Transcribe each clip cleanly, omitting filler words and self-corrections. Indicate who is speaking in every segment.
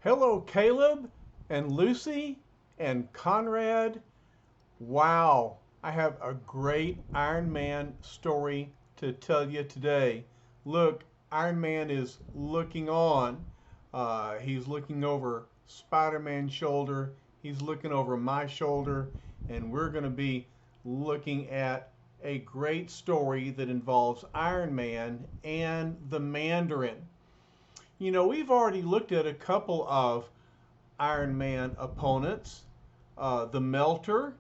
Speaker 1: Hello, Caleb and Lucy and Conrad. Wow, I have a great Iron Man story to tell you today. Look, Iron Man is looking on. He's looking over Spider Man's shoulder, he's looking over my shoulder, and we're going to be looking at a great story that involves Iron Man and the Mandarin. You know, we've already looked at a couple of Iron Man opponents, the Melter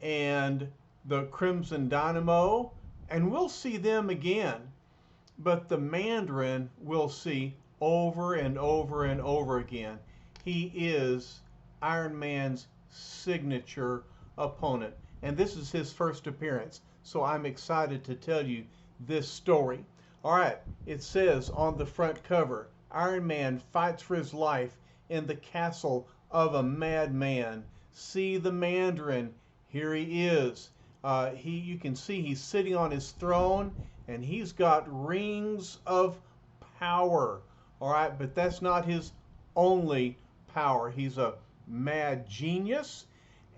Speaker 1: and the Crimson Dynamo, and we'll see them again. But the Mandarin we'll see over and over and over again. He is Iron Man's signature opponent, and this is his first appearance. So I'm excited to tell you this story. All right, it says on the front cover, Iron Man fights for his life in the castle of a madman. See the Mandarin. Here he is. You can see he's sitting on his throne, and he's got rings of power. All right, but that's not his only power. He's a mad genius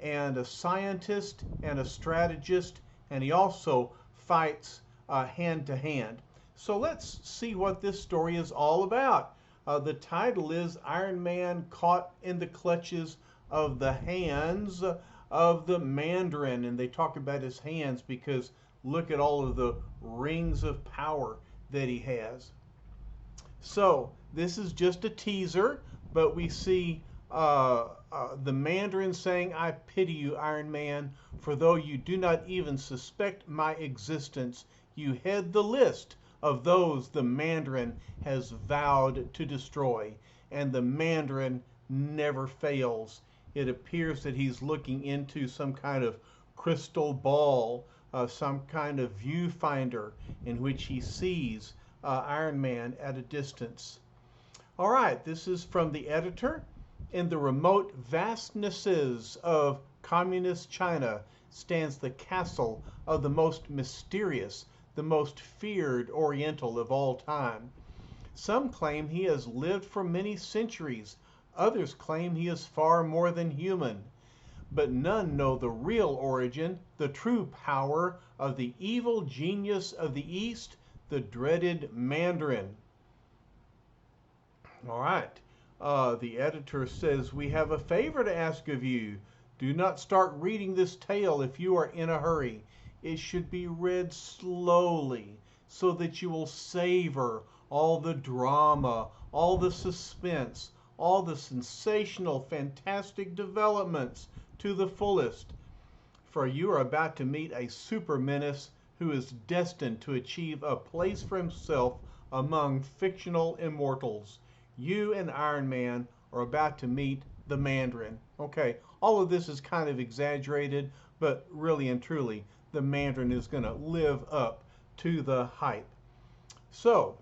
Speaker 1: and a scientist and a strategist, and he also fights hand to hand. So let's see what this story is all about. The title is Iron Man Caught in the Clutches of the Hands of the Mandarin. And they talk about his hands because look at all of the rings of power that he has. So this is just a teaser, but we see the Mandarin saying, I pity you, Iron Man, for though you do not even suspect my existence, you head the list of those the Mandarin has vowed to destroy. And the Mandarin never fails. It appears that he's looking into some kind of crystal ball, some kind of viewfinder in which he sees Iron Man at a distance. All right, this is from the editor. In the remote vastnesses of communist China stands the castle of the most mysterious, the most feared Oriental of all time. Some claim he has lived for many centuries. Others claim he is far more than human. But none know the real origin, the true power of the evil genius of the East, the dreaded Mandarin. All right. The editor says, we have a favor to ask of you. Do not start reading this tale if you are in a hurry. It should be read slowly so that you will savor all the drama, all the suspense, all the sensational, fantastic developments to the fullest. For you are about to meet a super menace who is destined to achieve a place for himself among fictional immortals. You and Iron Man are about to meet the Mandarin. Okay, all of this is kind of exaggerated, but really and truly, the Mandarin is going to live up to the hype. So,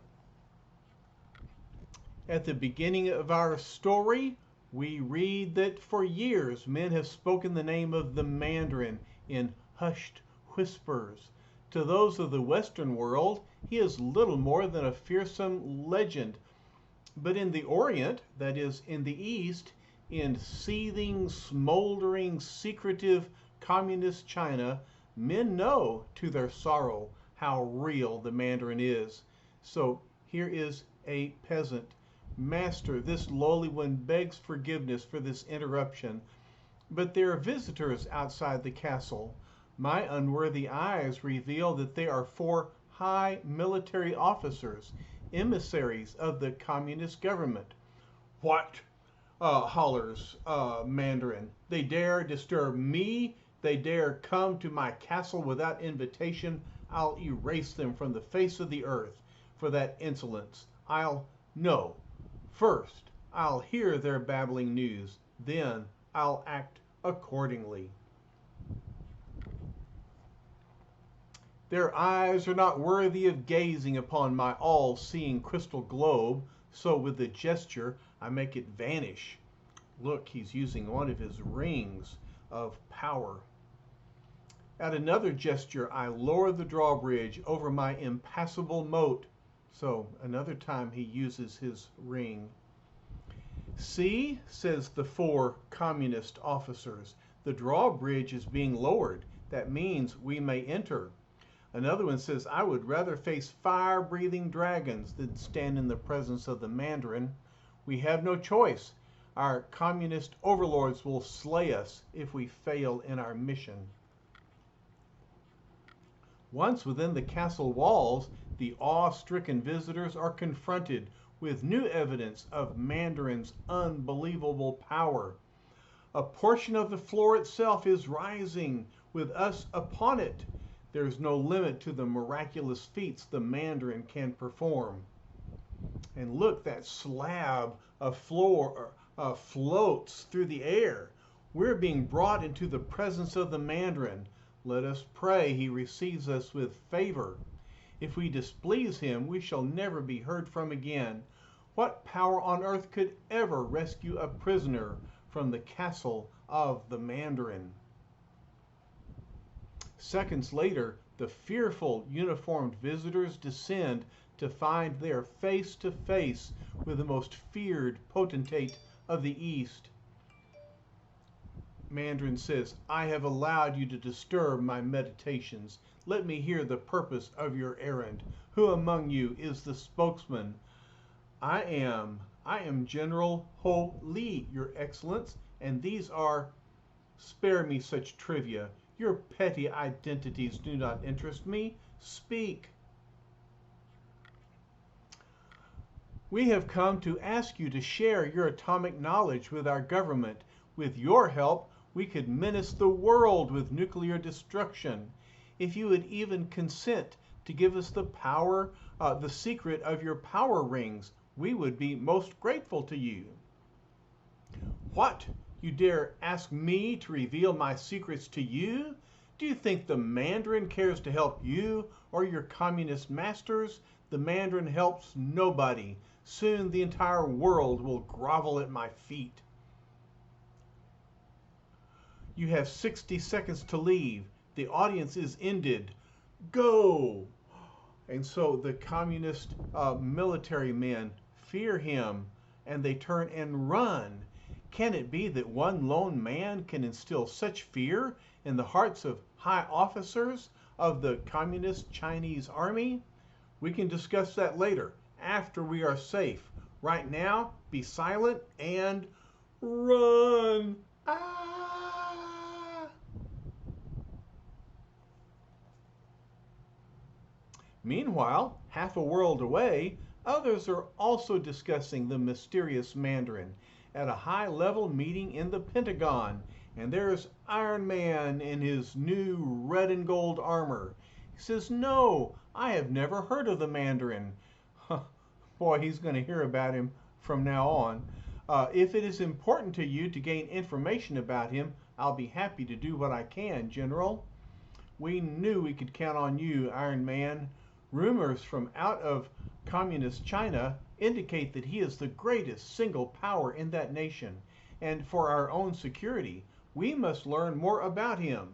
Speaker 1: at the beginning of our story, we read that for years men have spoken the name of the Mandarin in hushed whispers. To those of the Western world, he is little more than a fearsome legend. But in the Orient, that is, in the East, in seething, smoldering, secretive communist China, men know to their sorrow how real the Mandarin is. So here is a peasant. Master, this lowly one begs forgiveness for this interruption, but there are visitors outside the castle. My unworthy eyes reveal that they are 4 high military officers, emissaries of the communist government. What? Hollers Mandarin. They dare disturb me? They dare come to my castle without invitation? I'll erase them from the face of the earth for that insolence. No. First, I'll hear their babbling news. Then I'll act accordingly. Their eyes are not worthy of gazing upon my all-seeing crystal globe, so with a gesture I make it vanish. Look, he's using one of his rings of power. At another gesture, I lower the drawbridge over my impassable moat. So another time he uses his ring. See, says the four communist officers, the drawbridge is being lowered. That means we may enter. Another one says, I would rather face fire-breathing dragons than stand in the presence of the Mandarin. We have no choice. Our communist overlords will slay us if we fail in our mission. Once within the castle walls, the awe-stricken visitors are confronted with new evidence of Mandarin's unbelievable power. A portion of the floor itself is rising, with us upon it. There is no limit to the miraculous feats the Mandarin can perform. And look, that slab of floor floats through the air. We're being brought into the presence of the Mandarin. Let us pray he receives us with favor. If we displease him, we shall never be heard from again. What power on earth could ever rescue a prisoner from the castle of the Mandarin? Seconds later, the fearful uniformed visitors descend to find they are face to face with the most feared potentate of the East. Mandarin says, I have allowed you to disturb my meditations. Let me hear the purpose of your errand. Who among you is the spokesman? I am General Ho Li, Your Excellence, and these are... Spare me such trivia. Your petty identities do not interest me. Speak. We have come to ask you to share your atomic knowledge with our government. With your help, we could menace the world with nuclear destruction. If you would even consent to give us the power, the secret of your power rings, we would be most grateful to you. What? You dare ask me to reveal my secrets to you? Do you think the Mandarin cares to help you or your communist masters? The Mandarin helps nobody. Soon the entire world will grovel at my feet. You have 60 seconds to leave. The audience is ended. Go! And so the communist military men fear him, and they turn and run. Can it be that one lone man can instill such fear in the hearts of high officers of the communist Chinese army? We can discuss that later, after we are safe. Right now, be silent and run! Ah! Meanwhile, half a world away, others are also discussing the mysterious Mandarin at a high-level meeting in the Pentagon. And there's Iron Man in his new red and gold armor. He says, no, I have never heard of the Mandarin. Boy, he's going to hear about him from now on. If it is important to you to gain information about him, I'll be happy to do what I can, General. We knew we could count on you, Iron Man. Rumors from out of communist China indicate that he is the greatest single power in that nation, and for our own security, we must learn more about him.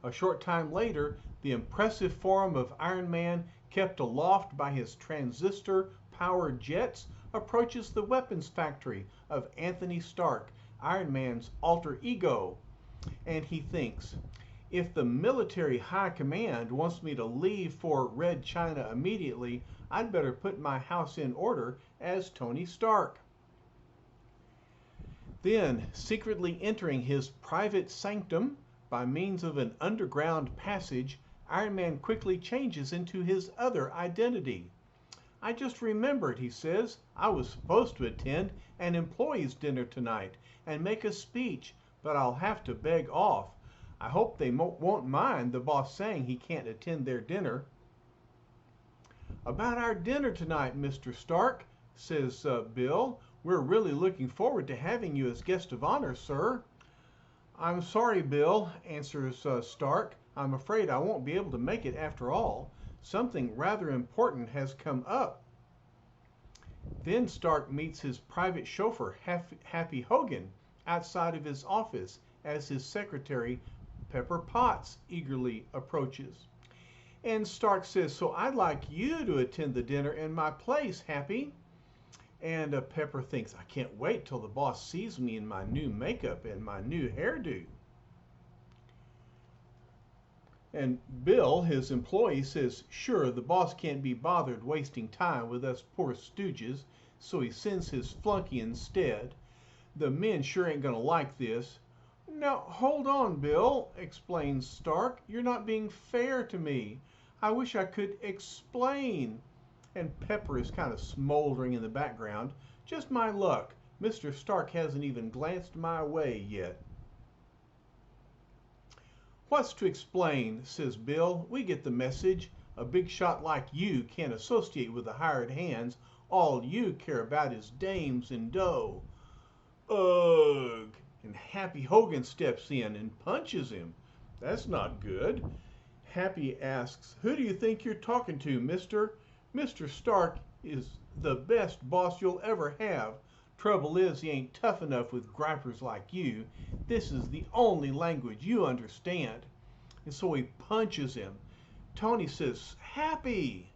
Speaker 1: A short time later, the impressive form of Iron Man, kept aloft by his transistor-powered jets, approaches the weapons factory of Anthony Stark, Iron Man's alter ego, and he thinks, if the military high command wants me to leave for Red China immediately, I'd better put my house in order as Tony Stark. Then, secretly entering his private sanctum by means of an underground passage, Iron Man quickly changes into his other identity. I just remembered, he says, I was supposed to attend an employees' dinner tonight and make a speech, but I'll have to beg off. I hope they won't mind the boss saying he can't attend their dinner. About our dinner tonight, Mr. Stark, says Bill. We're really looking forward to having you as guest of honor, sir. I'm sorry, Bill, answers Stark. I'm afraid I won't be able to make it after all. Something rather important has come up. Then Stark meets his private chauffeur, Happy Hogan, outside of his office as his secretary, Pepper Potts, eagerly approaches. And Stark says, so I'd like you to attend the dinner in my place, Happy. And Pepper thinks, I can't wait till the boss sees me in my new makeup and my new hairdo. And Bill, his employee, says, sure, the boss can't be bothered wasting time with us poor stooges, so he sends his flunky instead. The men sure ain't gonna like this. Now, hold on, Bill, explains Stark. You're not being fair to me. I wish I could explain. And Pepper is kind of smoldering in the background. Just my luck. Mr. Stark hasn't even glanced my way yet. What's to explain, says Bill. We get the message. A big shot like you can't associate with the hired hands. All you care about is dames and dough. Ugh! And Happy Hogan steps in and punches him. That's not good. Happy asks, who do you think you're talking to, mister? Mr. Stark is the best boss you'll ever have. Trouble is, he ain't tough enough with gripers like you. This is the only language you understand. And so he punches him. Tony says, Happy!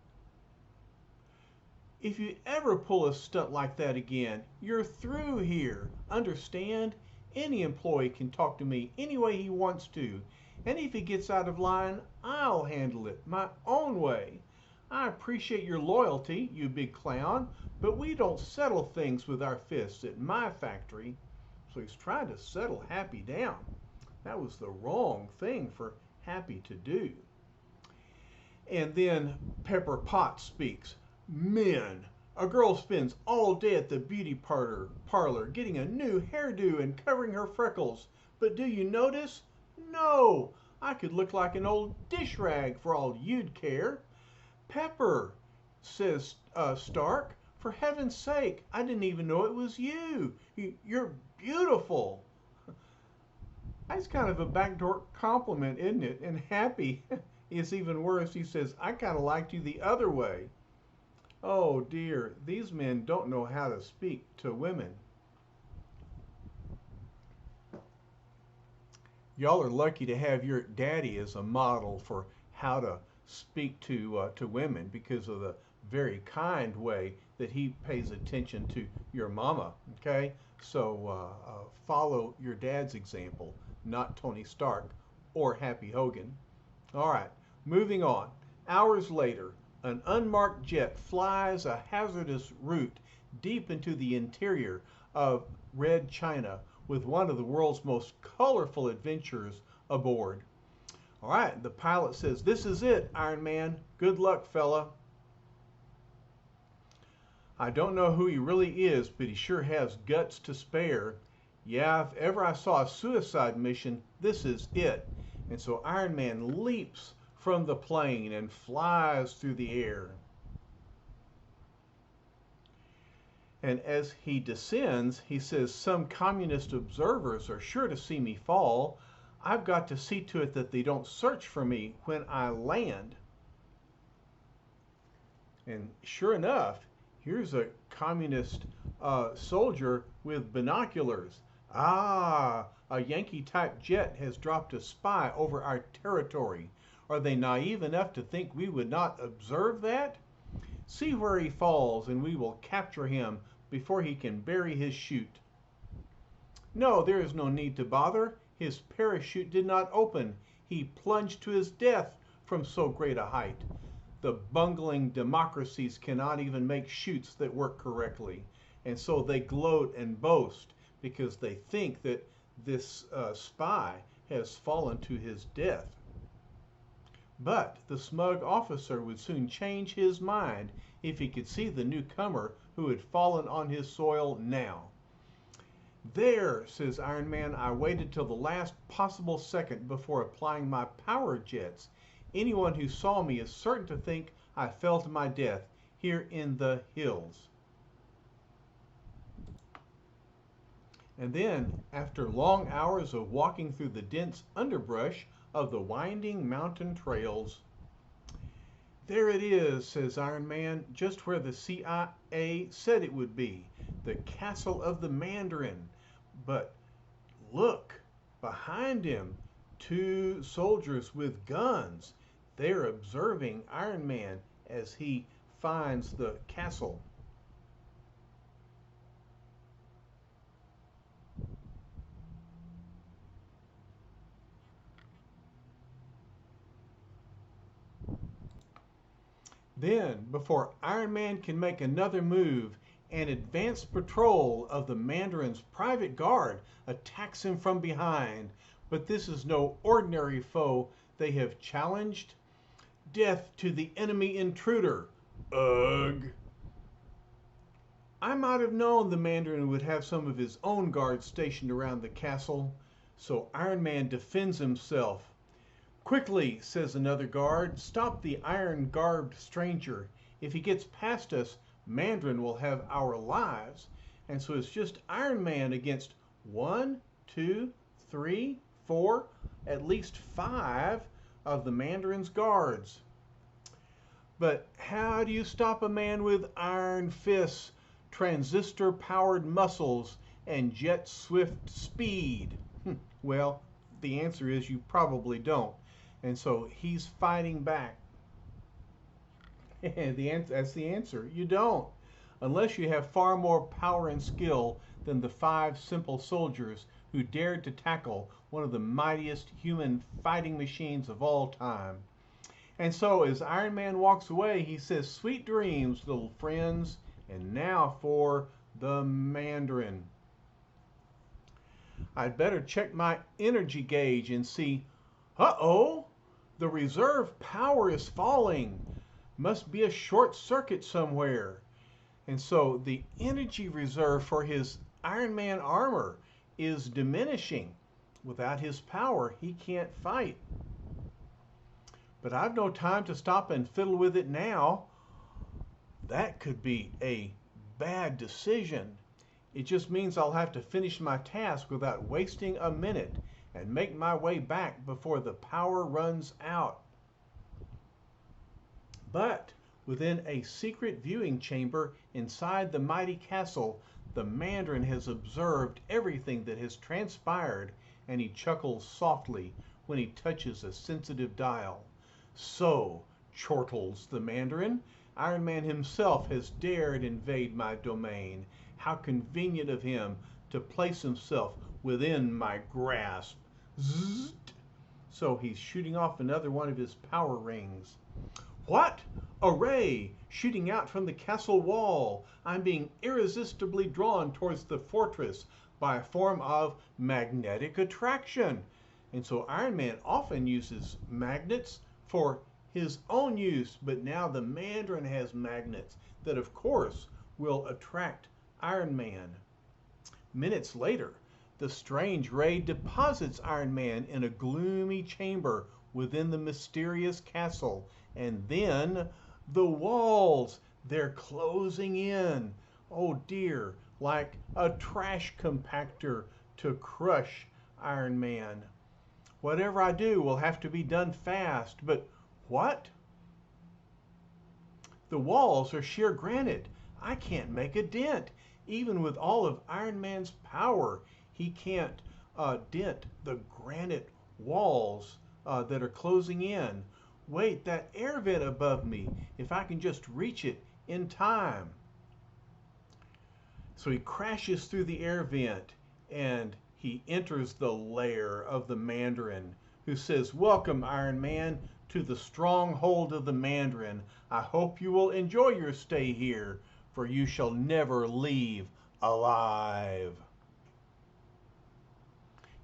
Speaker 1: If you ever pull a stunt like that again, you're through here. Understand? Any employee can talk to me any way he wants to. And if he gets out of line, I'll handle it my own way. I appreciate your loyalty, you big clown, but we don't settle things with our fists at my factory. So he's trying to settle Happy down. That was the wrong thing for Happy to do. And then Pepper Potts speaks. Men, a girl spends all day at the beauty parlor getting a new hairdo and covering her freckles. But do you notice? No, I could look like an old dish rag for all you'd care. Pepper, says Stark, for heaven's sake, I didn't even know it was you. You're beautiful. That's kind of a backdoor compliment, isn't it? And Happy is even worse. He says, I kind of liked you the other way. Oh dear, these men don't know how to speak to women. Y'all are lucky to have your daddy as a model for how to speak to women because of the very kind way that he pays attention to your mama. Okay, so follow your dad's example, not Tony Stark or Happy Hogan. All right, moving on. Hours later, an unmarked jet flies a hazardous route deep into the interior of Red China with one of the world's most colorful adventurers aboard. All right, the pilot says, this is it, Iron Man. Good luck, fella. I don't know who he really is, but he sure has guts to spare. Yeah, if ever I saw a suicide mission, this is it. And so Iron Man leaps from the plane and flies through the air. And as he descends, he says, some communist observers are sure to see me fall. I've got to see to it that they don't search for me when I land. And sure enough, here's a communist soldier with binoculars. Ah, a Yankee-type jet has dropped a spy over our territory. Are they naive enough to think we would not observe that? See where he falls, and we will capture him before he can bury his chute. No, there is no need to bother. His parachute did not open. He plunged to his death from so great a height. The bungling democracies cannot even make chutes that work correctly. And so they gloat and boast because they think that this spy has fallen to his death. But the smug officer would soon change his mind if he could see the newcomer who had fallen on his soil now. There, says Iron Man, I waited till the last possible second before applying my power jets. Anyone who saw me is certain to think I fell to my death here in the hills. And then, after long hours of walking through the dense underbrush of the winding mountain trails, there it is, says Iron Man, just where the CIA said it would be, the castle of the Mandarin. But look, behind him, two soldiers with guns. They're observing Iron Man as he finds the castle. Then, before Iron Man can make another move, an advanced patrol of the Mandarin's private guard attacks him from behind. But this is no ordinary foe they have challenged. Death to the enemy intruder. Ugh. I might have known the Mandarin would have some of his own guards stationed around the castle, so Iron Man defends himself. Quickly, says another guard, stop the iron-garbed stranger. If he gets past us, Mandarin will have our lives. And so it's just Iron Man against 1, 2, 3, 4, at least 5 of the Mandarin's guards. But how do you stop a man with iron fists, transistor-powered muscles, and jet-swift speed? Well, the answer is you probably don't. And so he's fighting back. That's the answer. You don't. Unless you have far more power and skill than the 5 simple soldiers who dared to tackle one of the mightiest human fighting machines of all time. And so as Iron Man walks away, he says, "Sweet dreams, little friends." And now for the Mandarin. I'd better check my energy gauge and see, uh-oh, the reserve power is falling. Must be a short circuit somewhere. And so the energy reserve for his Iron Man armor is diminishing. Without his power, he can't fight. But I've no time to stop and fiddle with it now. That could be a bad decision. It just means I'll have to finish my task without wasting a minute and make my way back before the power runs out. But within a secret viewing chamber inside the mighty castle, the Mandarin has observed everything that has transpired, and he chuckles softly when he touches a sensitive dial. So, chortles the Mandarin, Iron Man himself has dared invade my domain. How convenient of him to place himself within my grasp. Zzzt. So he's shooting off another one of his power rings. What? A ray shooting out from the castle wall. I'm being irresistibly drawn towards the fortress by a form of magnetic attraction. And so Iron Man often uses magnets for his own use, but now the Mandarin has magnets that, of course, will attract Iron Man. Minutes later, the strange ray deposits Iron Man in a gloomy chamber within the mysterious castle. And then the walls, they're closing in. Oh dear, like a trash compactor to crush Iron Man. Whatever I do will have to be done fast, but what? The walls are sheer granite. I can't make a dent. Even with all of Iron Man's power, he can't dent the granite walls that are closing in. Wait, that air vent above me, if I can just reach it in time. So he crashes through the air vent and he enters the lair of the Mandarin, who says, "Welcome, Iron Man, to the stronghold of the Mandarin. I hope you will enjoy your stay here, for you shall never leave alive.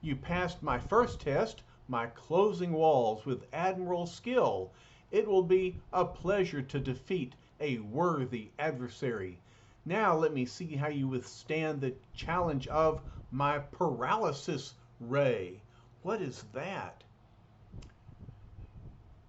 Speaker 1: You passed my first test, my closing walls, with admirable skill. It will be a pleasure to defeat a worthy adversary. Now let me see how you withstand the challenge of my paralysis ray." What is that?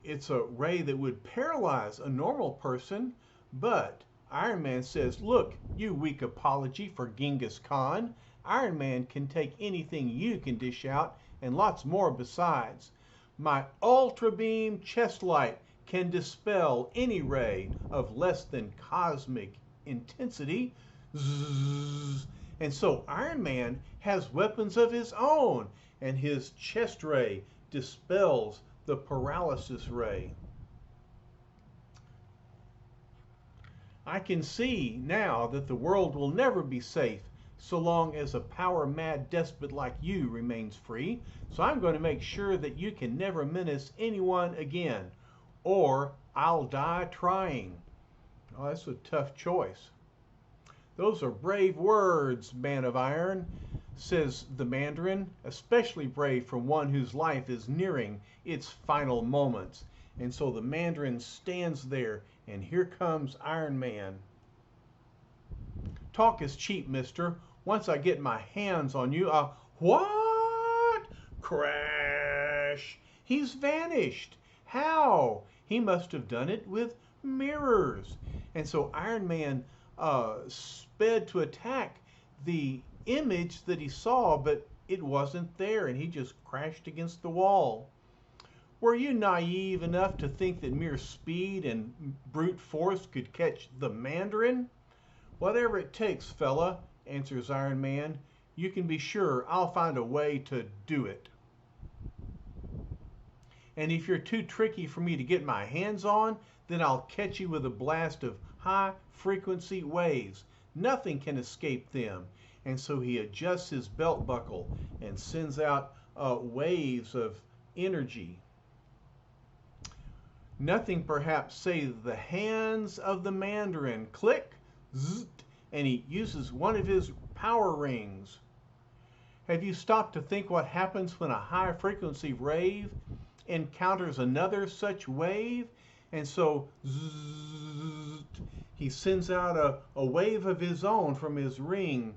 Speaker 1: It's a ray that would paralyze a normal person, but Iron Man says, "Look, you weak apology for Genghis Khan. Iron Man can take anything you can dish out, and lots more besides. My Ultra Beam chest light can dispel any ray of less than cosmic intensity." Zzz. And so Iron Man has weapons of his own, and his chest ray dispels the paralysis ray. I can see now that the world will never be safe so long as a power-mad despot like you remains free. So I'm going to make sure that you can never menace anyone again, or I'll die trying. Oh, that's a tough choice. Those are brave words, man of iron, says the Mandarin, especially brave from one whose life is nearing its final moments. And so the Mandarin stands there, and here comes Iron Man. Talk is cheap, mister. Once I get my hands on you, what? Crash! He's vanished. How? He must have done it with mirrors. And so Iron Man sped to attack the image that he saw, but it wasn't there, and he just crashed against the wall. Were you naive enough to think that mere speed and brute force could catch the Mandarin? Whatever it takes, fella, answers Iron Man. You can be sure I'll find a way to do it. And if you're too tricky for me to get my hands on, then I'll catch you with a blast of high frequency waves. Nothing can escape them. And so he adjusts his belt buckle and sends out waves of energy. Nothing perhaps save the hands of the Mandarin. Click, zzz, and he uses one of his power rings. Have you stopped to think what happens when a high frequency wave encounters another such wave? And so zzz, he sends out a wave of his own from his ring.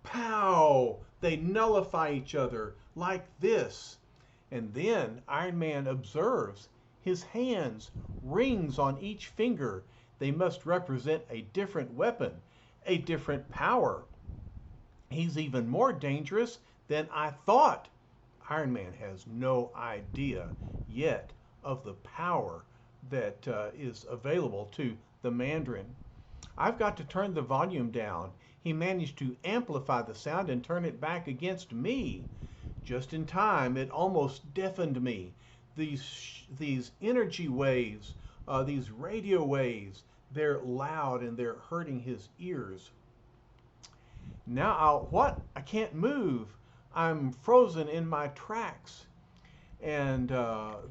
Speaker 1: Pow! They nullify each other like this. And then Iron Man observes his hands, rings on each finger. They must represent a different weapon, a different power. He's even more dangerous than I thought. Iron Man has no idea yet of the power that is available to the Mandarin. I've got to turn the volume down. He managed to amplify the sound and turn it back against me. Just in time, it almost deafened me. These energy waves, these radio waves, they're loud and they're hurting his ears. Now, what? I can't move. I'm frozen in my tracks. And the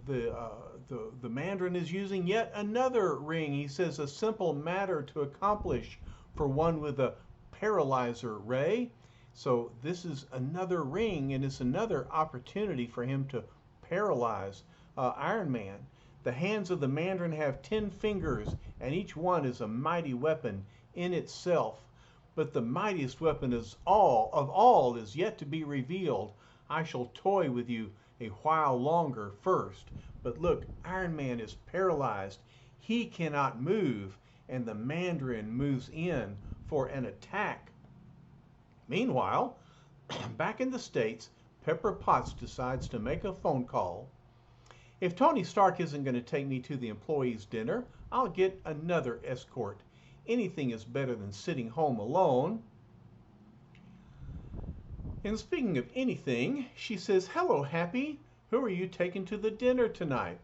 Speaker 1: Mandarin is using yet another ring. He says, a simple matter to accomplish for one with a paralyzer ray. So this is another ring, and it's another opportunity for him to paralyze Iron Man. The hands of the Mandarin have 10 fingers, and each one is a mighty weapon in itself. But the mightiest weapon of all is yet to be revealed. I shall toy with you a while longer first. But look, Iron Man is paralyzed. He cannot move, and the Mandarin moves in for an attack. Meanwhile, back in the States, Pepper Potts decides to make a phone call. If Tony Stark isn't going to take me to the employees' dinner, I'll get another escort. Anything is better than sitting home alone. And speaking of anything, she says, hello, Happy. Who are you taking to the dinner tonight?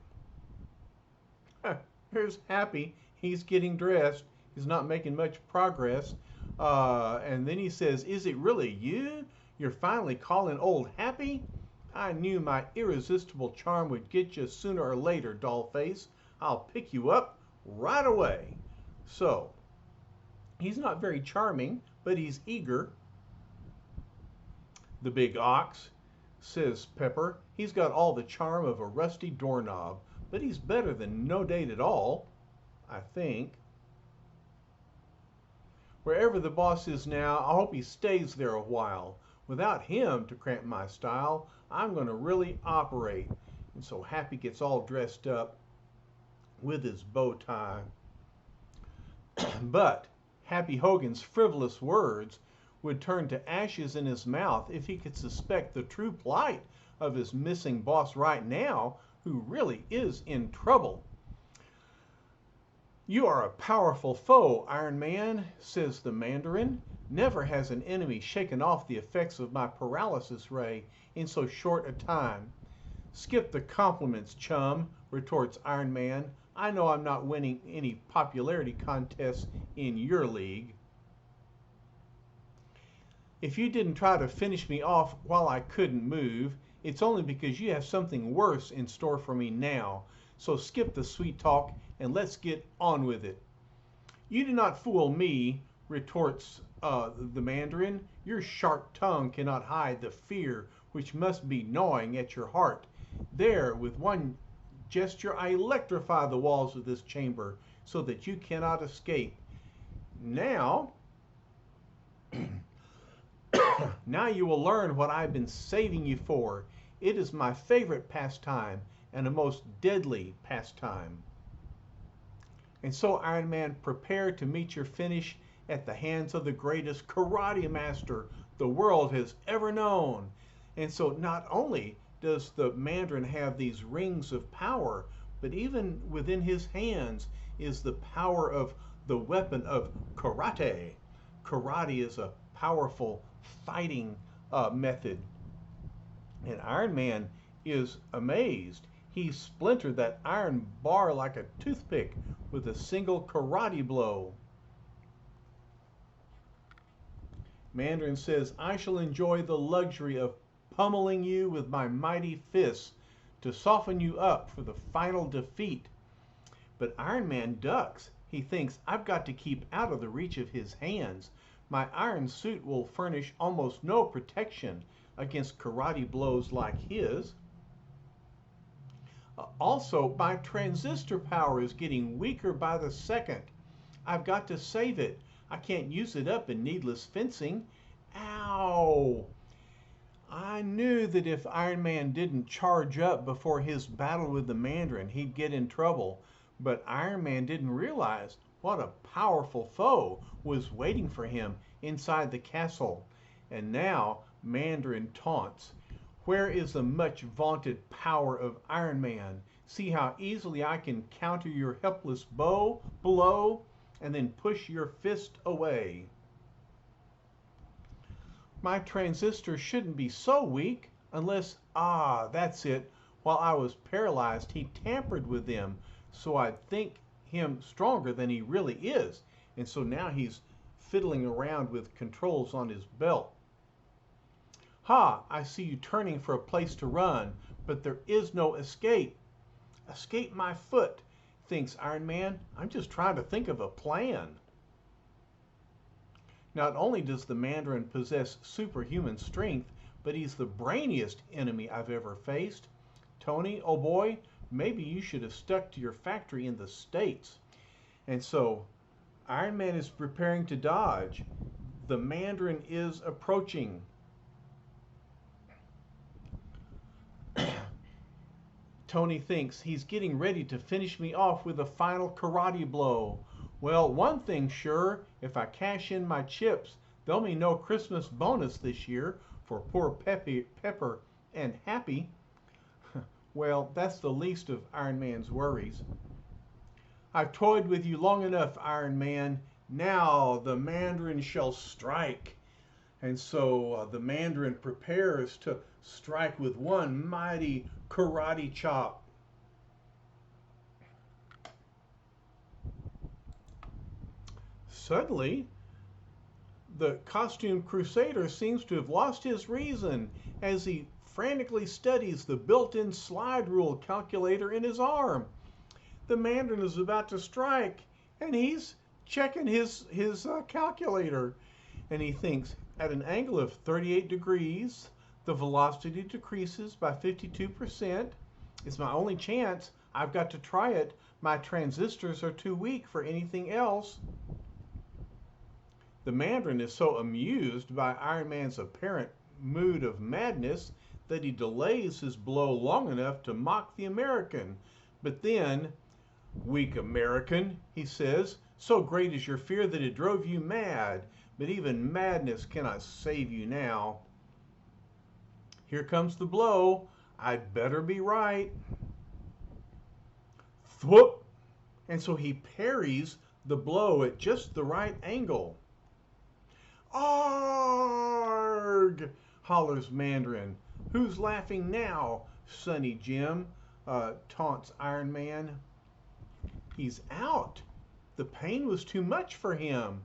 Speaker 1: Here's Happy. He's getting dressed. He's not making much progress. And then he says, is it really you? You're finally calling old Happy? I knew my irresistible charm would get you sooner or later, Dollface. I'll pick you up right away. So, he's not very charming, but he's eager. The big ox, says Pepper. He's got all the charm of a rusty doorknob, but he's better than no date at all, I think. Wherever the boss is now, I hope he stays there a while. Without him to cramp my style, I'm going to really operate. And so Happy gets all dressed up with his bow tie. But Happy Hogan's frivolous words would turn to ashes in his mouth if he could suspect the true plight of his missing boss right now, who really is in trouble. You are a powerful foe, Iron Man, says the Mandarin. Never has an enemy shaken off the effects of my paralysis ray in so short a time. Skip the compliments, chum, retorts Iron Man. I know I'm not winning any popularity contests in your league. If you didn't try to finish me off while I couldn't move, it's only because you have something worse in store for me now. So skip the sweet talk and let's get on with it. You do not fool me, retorts the Mandarin. Your sharp tongue cannot hide the fear which must be gnawing at your heart. There, with one gesture, I electrify the walls of this chamber so that you cannot escape. Now, now you will learn what I've been saving you for. It is my favorite pastime and a most deadly pastime. And so, Iron Man, prepare to meet your finish at the hands of the greatest karate master the world has ever known. And so, not only does the Mandarin have these rings of power, but even within his hands is the power of the weapon of karate. Karate is a powerful fighting method. And Iron Man is amazed. He splintered that iron bar like a toothpick with a single karate blow. Mandarin says, I shall enjoy the luxury of pummeling you with my mighty fists to soften you up for the final defeat. But Iron Man ducks. He thinks, I've got to keep out of the reach of his hands. My iron suit will furnish almost no protection against karate blows like his. Also, my transistor power is getting weaker by the second. I've got to save it. I can't use it up in needless fencing. Ow! I knew that if Iron Man didn't charge up before his battle with the Mandarin, he'd get in trouble. But Iron Man didn't realize what a powerful foe was waiting for him inside the castle. And now Mandarin taunts. Where is the much vaunted power of Iron Man? See how easily I can counter your helpless blow and then push your fist away. My transistor shouldn't be so weak unless, that's it. While I was paralyzed, he tampered with them so I'd think him stronger than he really is. And so now he's fiddling around with controls on his belt. Ha! I see you turning for a place to run, but there is no escape. Escape my foot, thinks Iron Man. I'm just trying to think of a plan. Not only does the Mandarin possess superhuman strength, but he's the brainiest enemy I've ever faced. Tony, oh boy, maybe you should have stuck to your factory in the States. And so Iron Man is preparing to dodge. The Mandarin is approaching. Tony thinks he's getting ready to finish me off with a final karate blow. Well, one thing's sure, if I cash in my chips, there'll be no Christmas bonus this year for poor Pepper and Happy. Well, that's the least of Iron Man's worries. I've toyed with you long enough, Iron Man. Now the Mandarin shall strike. And so the Mandarin prepares to strike with one mighty karate chop. Suddenly, the costumed crusader seems to have lost his reason as he frantically studies the built-in slide rule calculator in his arm. The Mandarin is about to strike, and he's checking his calculator. And he thinks, at an angle of 38 degrees, the velocity decreases by 52%. It's my only chance. I've got to try it. My transistors are too weak for anything else. The Mandarin is so amused by Iron Man's apparent mood of madness that he delays his blow long enough to mock the American. But then, weak American, he says, so great is your fear that it drove you mad. But even madness cannot save you now. Here comes the blow. I'd better be right. Thwoop! And so he parries the blow at just the right angle. Arg! Hollers Mandarin. Who's laughing now? Sonny Jim taunts Iron Man. He's out. The pain was too much for him.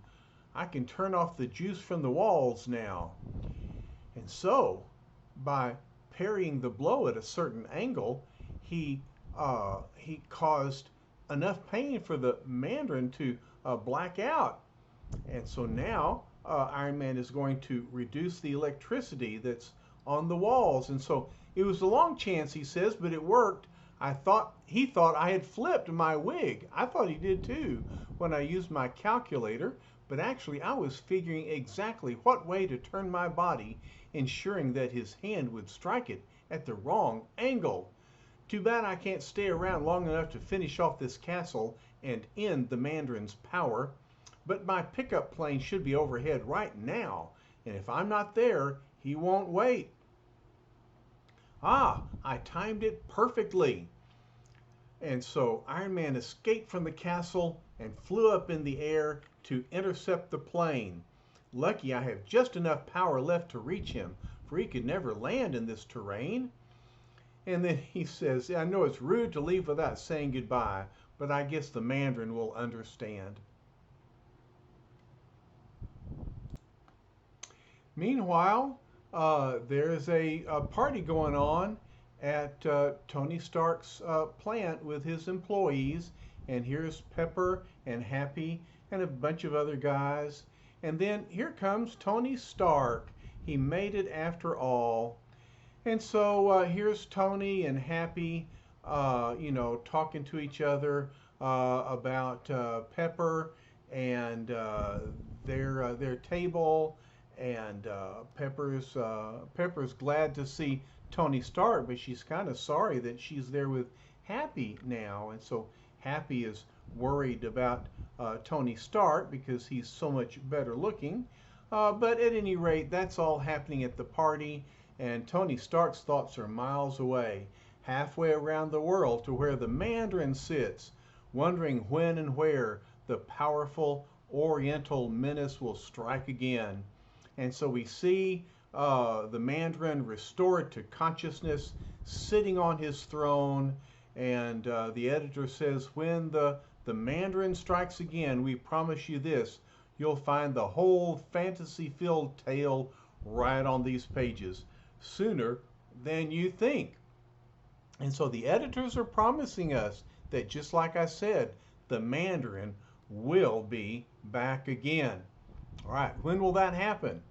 Speaker 1: I can turn off the juice from the walls now. And so, by parrying the blow at a certain angle, he caused enough pain for the Mandarin to black out. And so now Iron Man is going to reduce the electricity that's on the walls. And so it was a long chance, he says, but it worked. He thought I had flipped my wig. I thought he did too when I used my calculator, but actually I was figuring exactly what way to turn my body, ensuring that his hand would strike it at the wrong angle. Too bad I can't stay around long enough to finish off this castle and end the Mandarin's power. But my pickup plane should be overhead right now, and if I'm not there, he won't wait. Ah, I timed it perfectly. And so Iron Man escaped from the castle and flew up in the air to intercept the plane. Lucky I have just enough power left to reach him, for he could never land in this terrain. And then he says, I know it's rude to leave without saying goodbye, but I guess the Mandarin will understand. Meanwhile, there's a party going on at Tony Stark's plant with his employees, and here's Pepper and Happy and a bunch of other guys. And then here comes Tony Stark. He made it after all. And so here's Tony and Happy, talking to each other about Pepper and their table. And Pepper's glad to see Tony Stark, but she's kind of sorry that she's there with Happy now. And so Happy is worried about Tony Stark because he's so much better looking. But at any rate, that's all happening at the party. And Tony Stark's thoughts are miles away, halfway around the world to where the Mandarin sits, wondering when and where the powerful Oriental menace will strike again. And so we see the Mandarin restored to consciousness, sitting on his throne. And the editor says, when the Mandarin strikes again, we promise you this, you'll find the whole fantasy-filled tale right on these pages, sooner than you think. And so the editors are promising us that, just like I said, the Mandarin will be back again. All right, when will that happen?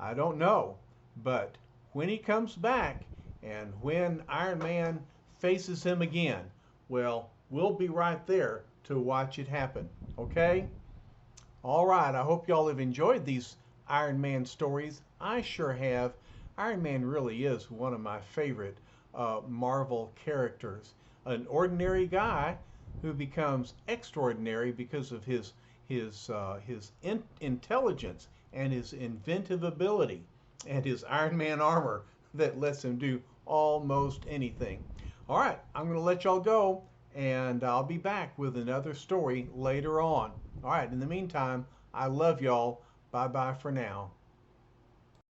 Speaker 1: I don't know, but when he comes back and when Iron Man faces him again, well, we'll be right there to watch it happen, okay? All right, I hope y'all have enjoyed these Iron Man stories. I sure have. Iron Man really is one of my favorite Marvel characters. An ordinary guy who becomes extraordinary because of his intelligence and his inventive ability and his Iron Man armor that lets him do almost anything. All right, I'm going to let y'all go, and I'll be back with another story later on. All right, in the meantime, I love y'all. Bye-bye for now.